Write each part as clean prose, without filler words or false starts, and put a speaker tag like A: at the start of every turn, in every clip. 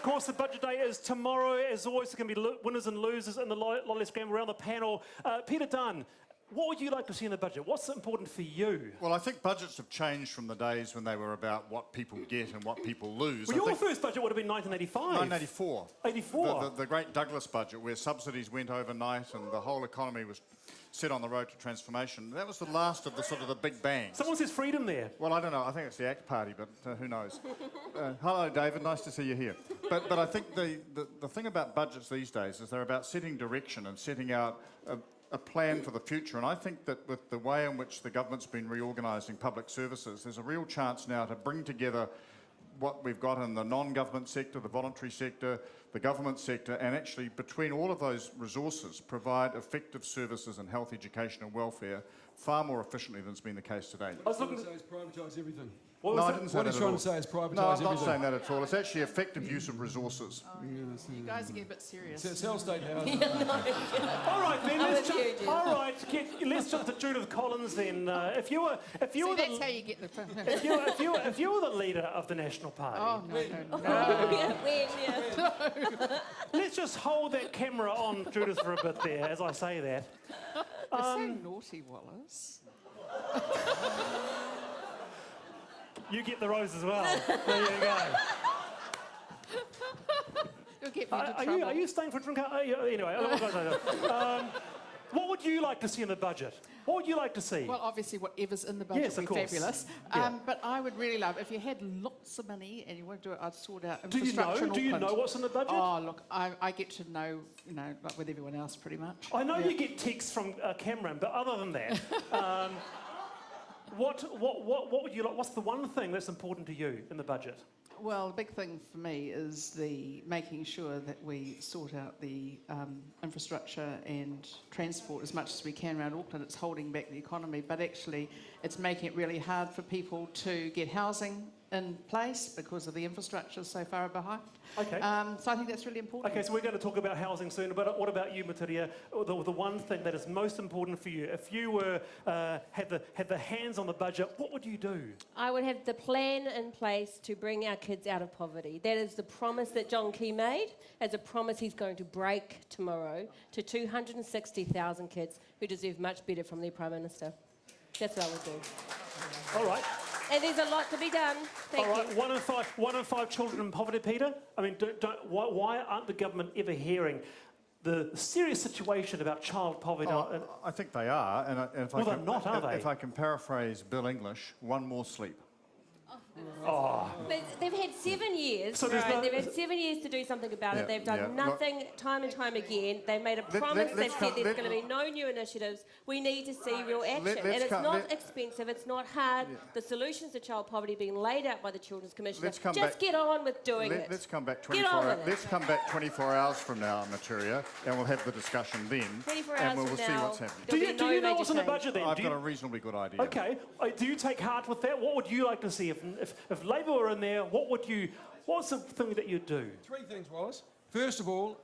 A: of course, the budget day is tomorrow. As always, there's going to be winners and losers in the lolly scramble around the panel. Peter Dunn, what would you like to see in the budget? What's important for you?
B: Well, I think budgets have changed from the days when they were about what people get and what people lose.
A: Well, your first budget would have been 1985.
B: 1984.
A: 84.
B: The great Douglas budget, where subsidies went overnight and the whole economy was set on the road to transformation. That was the last of the sort of the big bang.
A: Someone says freedom there.
B: Well, I don't know. I think it's the ACT Party, but who knows? Hello, David. Nice to see you here. But I think the thing about budgets these days is they're about setting direction and setting out a plan for the future. And I think that with the way in which the government's been reorganising public services, there's a real chance now to bring together what we've got in the non-government sector, the voluntary sector, the government sector, and actually between all of those resources provide effective services and health, education and welfare far more efficiently than has been the case today.
C: I was looking to say is privatise everything.
B: No, I didn't say
C: what
B: that
C: he's
B: at
C: trying
B: all.
C: to say is privatise
B: No, I'm
C: everything.
B: not saying that at all. It's actually effective use of resources.
D: You guys are getting a bit serious.
C: Sell state housing.
A: All right, then. Let's jump to Judith Collins then. If you were
D: That's how you get the...
A: if you were the leader of the National Party, let's just hold that camera on Judith for a bit there as I say that.
D: You're so naughty, Wallace.
A: You get the rose as well. There you go.
D: You'll get me into
A: Are
D: trouble.
A: you staying for a drink? Anyway, what would you like to see in the budget? What would you like to see?
D: Well, obviously, whatever's in the budget
A: Yes,
D: would
A: of
D: be
A: course.
D: fabulous.
A: Yeah.
D: But I would really love, if you had lots of money and you want to do it, I'd sort out
A: Do you
D: infrastructure in
A: know? Do you
D: Auckland.
A: know what's in the budget?
D: Oh, look, I get to know, like with everyone else, pretty much.
A: I know you get texts from Cameron, but other than that, what would you like? What's the one thing that's important to you in the budget?
D: Well, the big thing for me is making sure that we sort out the infrastructure and transport as much as we can around Auckland. It's holding back the economy, but actually it's making it really hard for people to get housing in place because of the infrastructure so far behind.
A: Okay.
D: So I think that's really important.
A: Okay, so we're going to talk about housing soon, but what about you, Matiria? The one thing that is most important for you, if you were had the hands on the budget, what would you do?
E: I would have the plan in place to bring our kids out of poverty. That is the promise that John Key made, as a promise he's going to break tomorrow to 260,000 kids who deserve much better from their Prime Minister. That's what I would do.
A: All right.
E: And there's a lot to be done. Thank
A: All right.
E: you.
A: One in five children in poverty, Peter. I mean, why aren't the government ever hearing the serious situation about child poverty?
B: I think they are. And if
A: Well, they're not, are they?
B: If I can paraphrase Bill English, one more sleep.
E: But they've had 7 years.
A: So there's no-
E: They've had 7 years to do something about it. They've done nothing time and time again. They made a promise. They've said there's going to be no new initiatives. We need to see real action. And it's not expensive. It's not hard. The solutions to child poverty being laid out by the Children's Commissioner. Just get on with doing it.
B: Let's come back
E: Get on
B: 24 hours.
E: with it.
B: Let's come back 24 hours from now, Materia, and we'll have the discussion then.
E: 24
B: and
E: hours
B: we'll
E: from
B: see
E: now.
B: what's happening.
A: Do
E: There'll
A: you,
E: be no
A: know
E: major
A: what's in the
E: change.
A: budget then?
B: I've
A: Do
B: got
A: you-
B: a reasonably good idea.
A: Okay. Do you take heart with that? What would you like to see if Labour were in there? What's the thing that you'd do?
C: 3 things, Wallace. First of all,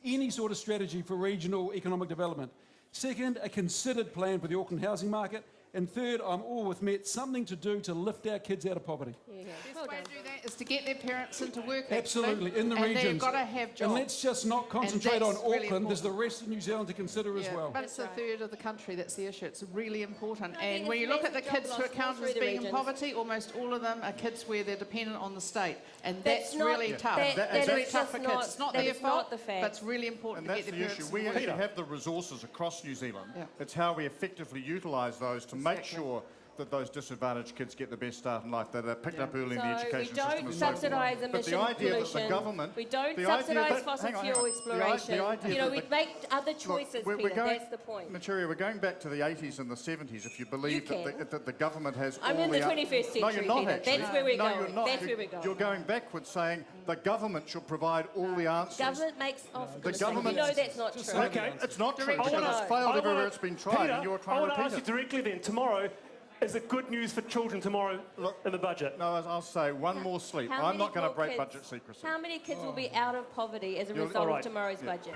C: any sort of strategy for regional economic development. Second, a considered plan for the Auckland housing market. And third, I'm all with Matt, something to do to lift our kids out of poverty.
D: The best way to do that is to get their parents into work.
C: Absolutely, in the
D: and
C: regions.
D: they've got to have jobs.
C: And let's just not concentrate on
D: that's really
C: Auckland. There's the
D: important.
C: rest of New Zealand to consider as well.
D: But it's a third of the country that's the issue. It's really important.
E: I think
D: And when
E: it's
D: you look at the
E: massive job
D: kids who are
E: loss all
D: counted
E: through
D: as
E: the
D: being in
E: regions.
D: poverty, almost all of them are kids where they're dependent on the state. And
E: That's
D: that's
E: not-
D: really tough.
E: that-
D: That's
E: that
D: really
E: is
D: tough
E: just
D: for
E: not-
D: kids. It's not
E: that
D: their
E: is not
D: fault,
E: the fact.
D: but it's really important
B: And
D: to
B: that's
D: get
B: the
D: their
B: issue.
D: parents
B: We
D: into work.
B: actually have the resources across New Zealand.
D: Yeah.
B: It's how we effectively utilise those to make
D: Exactly.
B: sure that those disadvantaged kids get the best start in life, that they're picked up early in the
E: So we
B: education system
E: don't
B: and so forth.
E: subsidise
B: But
E: emission
B: the idea that
E: pollution.
B: the government...
E: We don't
B: the idea
E: subsidise
B: that-
E: fossil
B: hang on,
E: fuel
B: hang on.
E: exploration.
B: The idea
E: You know,
B: that
E: we
B: the-
E: make other choices,
B: Look,
E: Peter. That's the point.
B: Materia, we're going back to the 80s and the 70s if you believe
E: You
B: that the government has
E: I'm
B: all
E: in the
B: the...
E: 21st
B: No,
E: century,
B: you're not
E: Peter.
B: actually.
E: That's where we're
B: no,
E: going.
B: You're not.
E: That's where we're going.
B: You're going backwards saying the government should provide all the answers.
E: Government makes
B: The government-
E: You know that's not true.
A: Okay.
B: It's not true
D: Direct-
B: because
E: I
B: it's
E: wanna-
B: failed everywhere it's been tried
A: Peter,
B: and you're
A: I
B: trying
A: want
B: to
A: to ask you
B: repeat it.
A: directly then. Tomorrow, is it good news for children tomorrow in the budget?
B: No, I'll say one more sleep.
E: How
B: I'm
E: many
B: not going to
E: more
B: break
E: kids-
B: budget secrecy.
E: How many kids will be out of poverty as a
A: You'll-
E: result
A: all right.
E: of tomorrow's
B: Yeah.
E: budget?